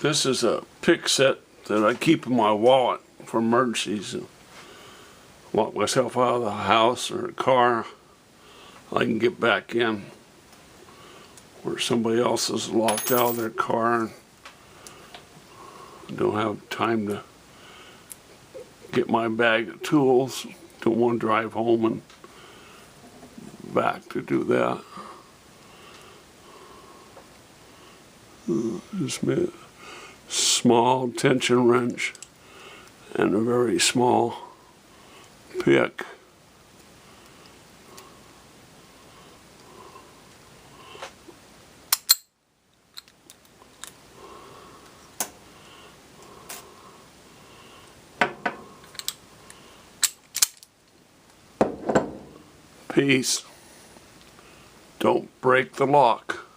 This is a pick set that I keep in my wallet for emergencies. Lock myself out of the house or the car, I can get back in where somebody else is locked out of their car and don't have time to get my bag of tools. Don't want to drive home and back to do that. Just a small tension wrench and a very small pick. Peace. Don't break the lock.